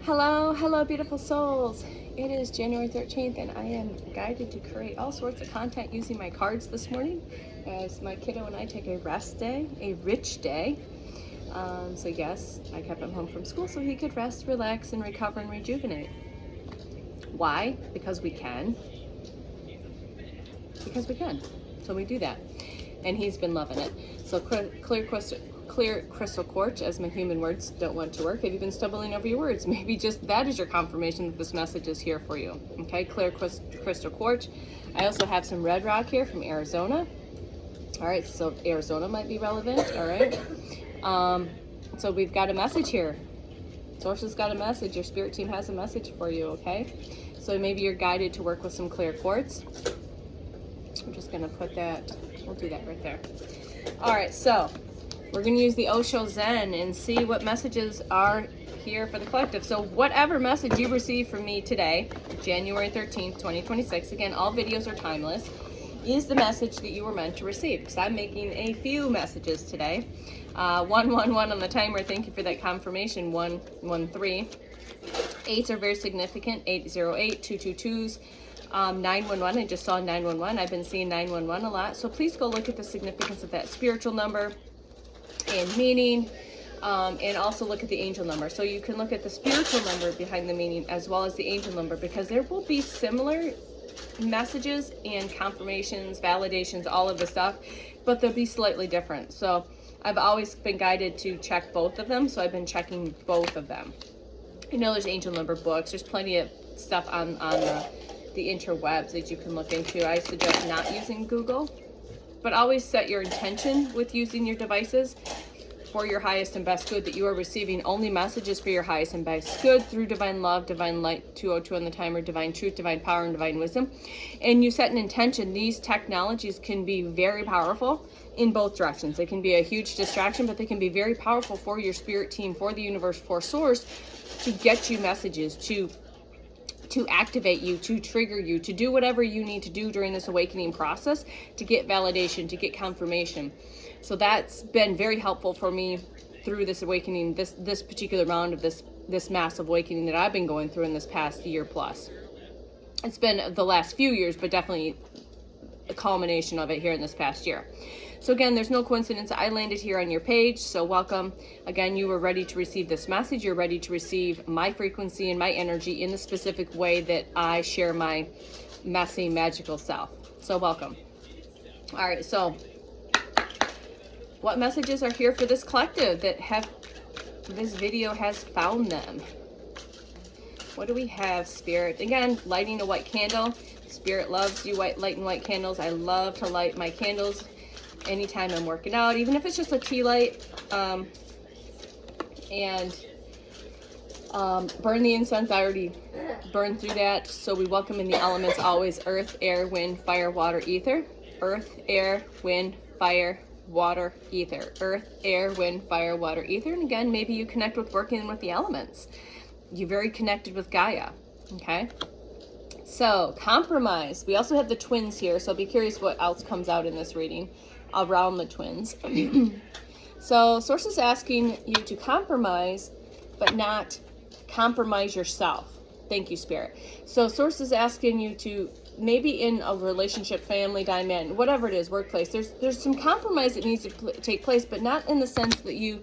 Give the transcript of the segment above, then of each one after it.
Hello, beautiful souls. It is January 13th, and I am guided to create all sorts of content using my cards this morning as my kiddo and I take a rest day, a rich day. So yes, I kept him home from school so he could rest, relax, and recover and rejuvenate. Why? Because we can. Because we can. So we do that. And he's been loving it. So clear crystal quartz, as my human words don't want to work. Have you been stumbling over your words? Maybe just that is your confirmation that this message is here for you. Okay, clear crystal quartz. I also have some red rock here from Arizona. All right, so Arizona might be relevant. All right. So we've got a message here. Source has got a message. Your spirit team has a message for you. Okay. So maybe you're guided to work with some clear quartz. I'm just gonna put that. We'll do that right there. All right. So we're going to use the Osho Zen and see what messages are here for the collective. So whatever message you receive from me today, January 13th, 2026, again, all videos are timeless, is the message that you were meant to receive. Because I'm making a few messages today. 111 on the timer. Thank you for that confirmation. 113. 8s are very significant. 808, 222s. 911, I just saw 911. I've been seeing 911 a lot. So please go look at the significance of that spiritual number and meaning, and also look at the angel number. So you can look at the spiritual number behind the meaning as well as the angel number, because there will be similar messages and confirmations, validations, all of the stuff, but they'll be slightly different. So I've always been guided to check both of them, so I've been checking both of them. You know, there's angel number books. There's plenty of stuff on the interwebs that you can look into. I suggest not using Google, but always set your intention with using your devices for your highest and best good, that you are receiving only messages for your highest and best good through divine love, divine light, 202 on the timer, divine truth, divine power, and divine wisdom. And you set an intention. These technologies can be very powerful in both directions. They can be a huge distraction, but they can be very powerful for your spirit team, for the universe, for source, to get you messages, to activate you, to trigger you, to do whatever you need to do during this awakening process, to get validation, to get confirmation. So that's been very helpful for me through this awakening, this particular round of this massive awakening that I've been going through in this past year plus. It's been the last few years, but definitely a culmination of it here in this past year. So again, there's no coincidence I landed here on your page, so welcome. Again, you were ready to receive this message. You're ready to receive my frequency and my energy in the specific way that I share my messy, magical self. So welcome. All right, so what messages are here for this collective that this video has found them? What do we have, Spirit? Again, lighting a white candle. Spirit loves you lighting white candles. I love to light my candles anytime I'm working out, even if it's just a tea light, and burn the incense. I already burned through that. So we welcome in the elements always: earth, air, wind, fire, water, ether. Earth, air, wind, fire, water, ether. Earth, air, wind, fire, water, ether. And again, maybe you connect with working with the elements. You're very connected with Gaia. Okay. So compromise. We also have the twins here, so be curious what else comes out in this reading around the twins. So source is asking you to compromise, but not compromise yourself. Thank you, Spirit. So source is asking you to, maybe in a relationship, family dynamic, whatever it is, workplace, there's some compromise that needs to take place, but not in the sense that you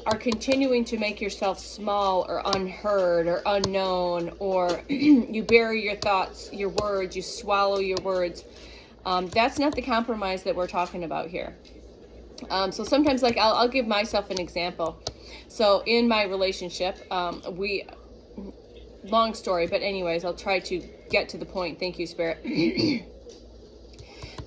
are continuing to make yourself small or unheard or unknown, or you bury your thoughts, your words, you swallow your words. That's not the compromise that we're talking about here. So sometimes, like, I'll give myself an example. So in my relationship, long story, but anyways, I'll try to get to the point. Thank you, Spirit.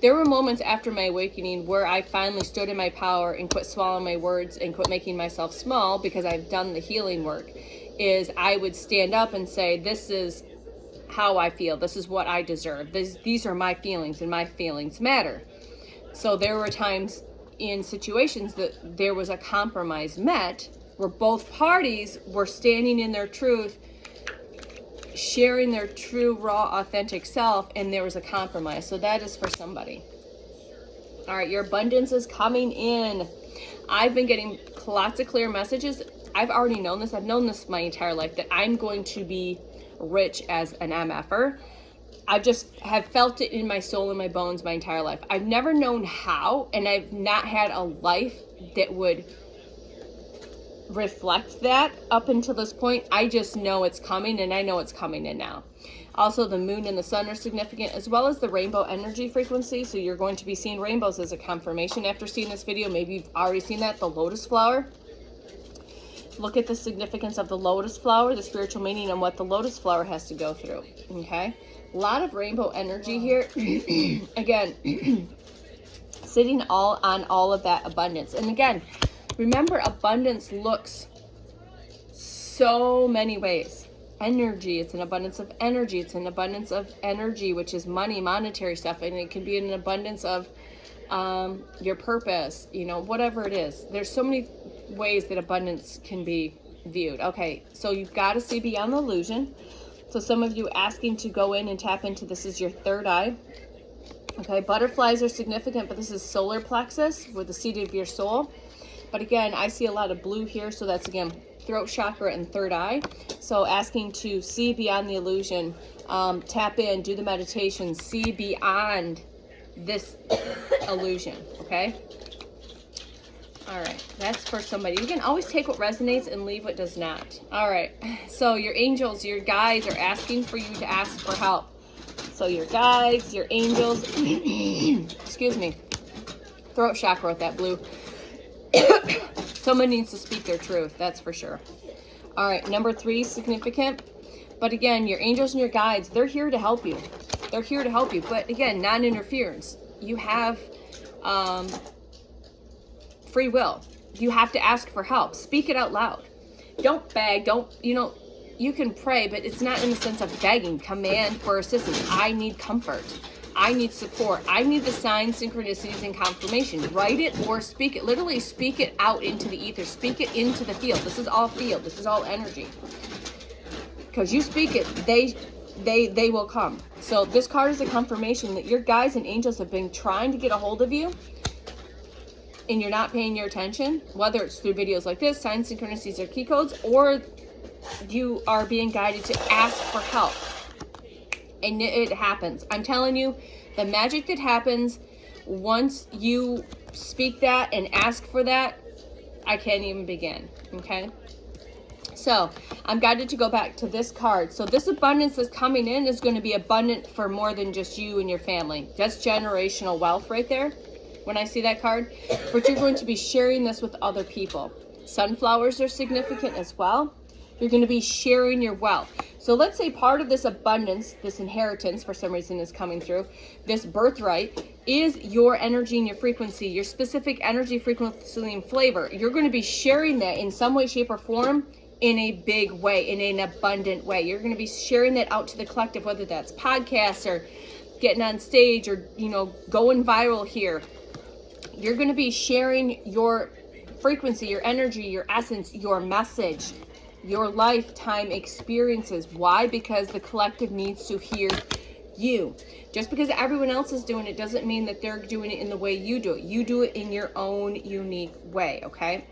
There were moments after my awakening where I finally stood in my power and quit swallowing my words and quit making myself small, because I've done the healing work. Is I would stand up and say, this is how I feel. This is what I deserve. These are my feelings, and my feelings matter. So there were times in situations that there was a compromise met where both parties were standing in their truth, sharing their true, raw, authentic self, and there was a compromise. So that is for somebody. All right, your abundance is coming in. I've been getting lots of clear messages. I've already known this. I've known this my entire life, that I'm going to be rich as an MFer. I just have felt it in my soul and my bones my entire life. I've never known how, and I've not had a life that would reflect that up until this point. I just know it's coming, and I know it's coming in now. Also, the moon and the sun are significant, as well as the rainbow energy frequency. So you're going to be seeing rainbows as a confirmation after seeing this video. Maybe you've already seen that, the lotus flower. Look at the significance of the lotus flower, the spiritual meaning, and what the lotus flower has to go through. Okay, a lot of rainbow energy here. Again, sitting on all of that abundance. And again, remember, abundance looks so many ways. Energy, it's an abundance of energy. It's an abundance of energy, which is money, monetary stuff. And it can be an abundance of your purpose, you know, whatever it is. There's so many ways that abundance can be viewed. Okay, so you've got to see beyond the illusion. So some of you asking to go in and tap into, this is your third eye. Okay, butterflies are significant, but this is solar plexus, with the seat of your soul. But again, I see a lot of blue here, so that's, again, throat chakra and third eye. So asking to see beyond the illusion, tap in, do the meditation, see beyond this illusion. Okay, all right, that's for somebody. You can always take what resonates and leave what does not. All right, so your angels, your guides are asking for you to ask for help. So your guides, your angels, excuse me, throat chakra with that blue. Someone needs to speak their truth, that's for sure. All right, number 3 is significant. But again, your angels and your guides, they're here to help you. They're here to help you. But again, non-interference. You have free will. You have to ask for help. Speak it out loud. Don't beg. Don't, you know, you can pray, but it's not in the sense of begging. Command for assistance. I need comfort. I need support. I need the signs, synchronicities, and confirmation. Write it or speak it. Literally speak it out into the ether. Speak it into the field. This is all field. This is all energy. Because you speak it, they will come. So this card is a confirmation that your guides and angels have been trying to get a hold of you, and you're not paying your attention, whether it's through videos like this, signs, synchronicities, or key codes, or you are being guided to ask for help. And it happens. I'm telling you, the magic that happens once you speak that and ask for that, I can't even begin. Okay? So I'm guided to go back to this card. So this abundance that's coming in is going to be abundant for more than just you and your family. That's generational wealth right there when I see that card. But you're going to be sharing this with other people. Sunflowers are significant as well. You're going to be sharing your wealth. So let's say part of this abundance, this inheritance for some reason is coming through, this birthright, is your energy and your frequency, your specific energy, frequency, and flavor. You're going to be sharing that in some way, shape, or form in a big way, in an abundant way. You're going to be sharing that out to the collective, whether that's podcasts or getting on stage or, you know, going viral here. You're going to be sharing your frequency, your energy, your essence, your message, your lifetime experiences. Why? Because the collective needs to hear you. Just because everyone else is doing it doesn't mean that they're doing it in the way you do it. You do it in your own unique way, okay?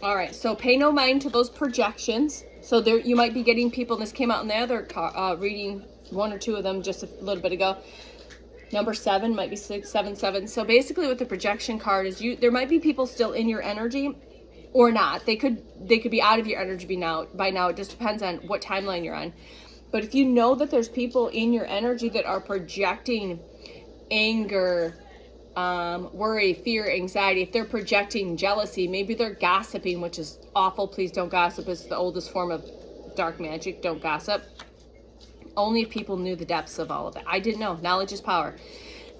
All right, so pay no mind to those projections. So there, you might be getting people, this came out in the other reading, 1 or 2 of them just a little bit ago. Number 7 might be 677. So basically what the projection card is, there might be people still in your energy or not. They could be out of your energy by now. It just depends on what timeline you're on. But if you know that there's people in your energy that are projecting anger, worry, fear, anxiety, if they're projecting jealousy, maybe they're gossiping, which is awful. Please don't gossip. It's the oldest form of dark magic. Don't gossip. Only if people knew the depths of all of it. I didn't know. Knowledge is power.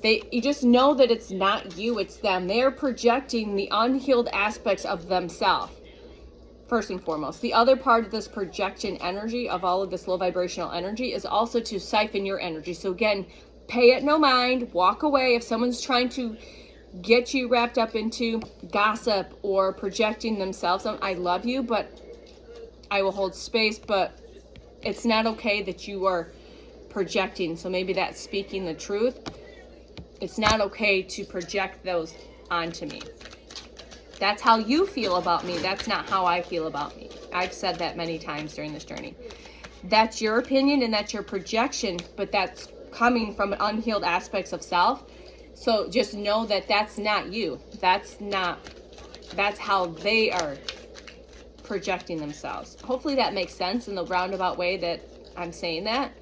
You just know that it's not you, it's them. They're projecting the unhealed aspects of themselves, first and foremost. The other part of this projection energy, of all of this low vibrational energy, is also to siphon your energy. So again, pay it no mind. Walk away if someone's trying to get you wrapped up into gossip or projecting themselves. I love you, but I will hold space, but it's not okay that you are projecting. So maybe that's speaking the truth. It's not okay to project those onto me. That's how you feel about me. That's not how I feel about me. I've said that many times during this journey. That's your opinion and that's your projection, but that's coming from unhealed aspects of self. So just know that that's not you. That's how they are projecting themselves. Hopefully that makes sense in the roundabout way that I'm saying that.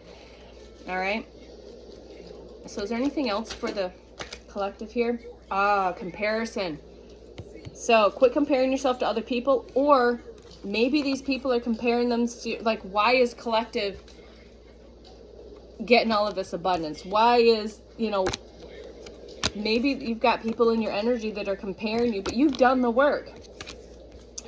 All right. So is there anything else for the collective here? Comparison. So quit comparing yourself to other people, or maybe these people are comparing them to, like, why is collective getting all of this abundance? Why is, maybe you've got people in your energy that are comparing you, but you've done the work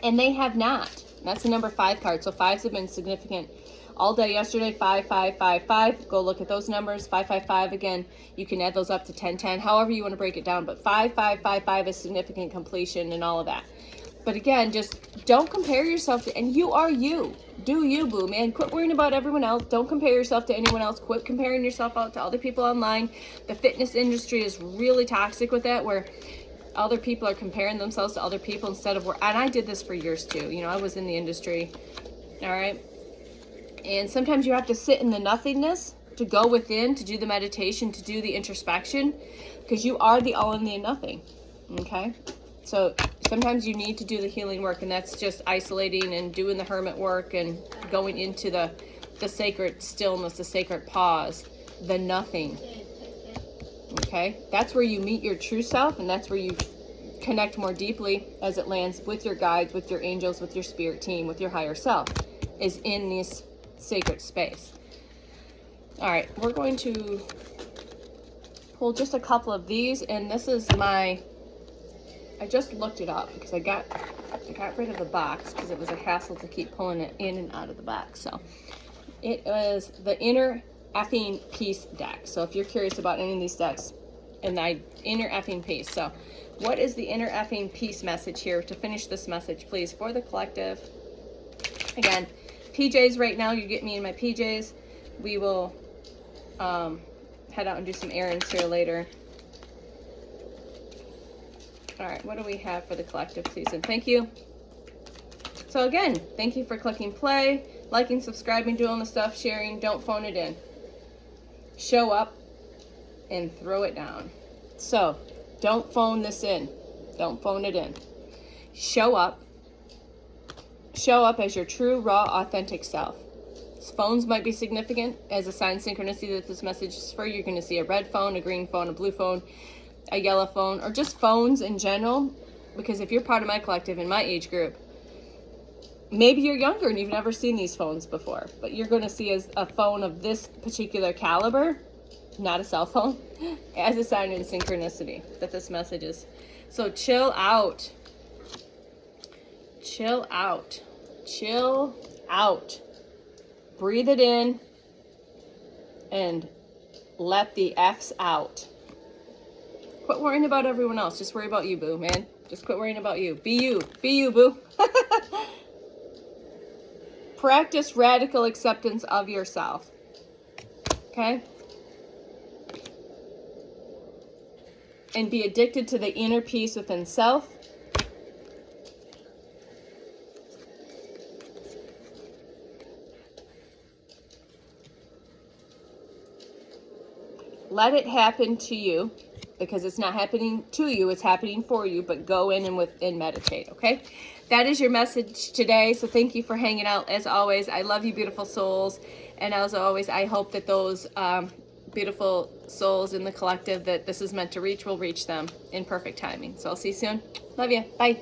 and they have not. That's the number 5 card. So 5s have been significant all day yesterday. 5, 5, 5, 5. Go look at those numbers. 5, 5, 5. Again, you can add those up to 10, 10, however you want to break it down. But 5, 5, 5, 5 is significant completion and all of that. But again, just don't compare yourself to, and you are you. Do you, boo, man. Quit worrying about everyone else. Don't compare yourself to anyone else. Quit comparing yourself out to other people online. The fitness industry is really toxic with that, where other people are comparing themselves to other people instead of, and I did this for years too. I was in the industry. All right. And sometimes you have to sit in the nothingness to go within, to do the meditation, to do the introspection, because you are the all and the nothing. Okay. So sometimes you need to do the healing work, and that's just isolating and doing the hermit work and going into the sacred stillness, the sacred pause, the nothing. Okay? That's where you meet your true self, and that's where you connect more deeply as it lands with your guides, with your angels, with your spirit team, with your higher self, is in this sacred space. All right, we're going to pull just a couple of these, and this is I just looked it up because I got rid of the box because it was a hassle to keep pulling it in and out of the box. So it was the Inner Effing Peace deck. So if you're curious about any of these decks, and Inner Effing Peace. So what is the Inner Effing Peace message here to finish this message, please, for the collective? Again, PJs right now. You get me in my PJs. We will head out and do some errands here later. All right, what do we have for the collective, please? And thank you. So again, thank you for clicking play, liking, subscribing, doing the stuff, sharing. Don't phone it in. Show up and throw it down. So don't phone this in. Don't phone it in. Show up. Show up as your true, raw, authentic self. Phones might be significant as a sign synchronicity that this message is for. You're going to see a red phone, a green phone, a blue phone, a yellow phone, or just phones in general. Because if you're part of my collective in my age group, maybe you're younger and you've never seen these phones before, but you're going to see as a phone of this particular caliber, not a cell phone, as a sign in synchronicity that this message is. So chill out. Chill out. Chill out. Breathe it in and let the F's out. Quit worrying about everyone else. Just worry about you, boo, man. Just quit worrying about you. Be you. Be you, boo. Practice radical acceptance of yourself. Okay? And be addicted to the inner peace within self. Let it happen to you, because it's not happening to you, it's happening for you, but go in and meditate, okay? That is your message today, so thank you for hanging out. As always, I love you, beautiful souls, and as always, I hope that those beautiful souls in the collective that this is meant to reach will reach them in perfect timing. So I'll see you soon. Love you. Bye.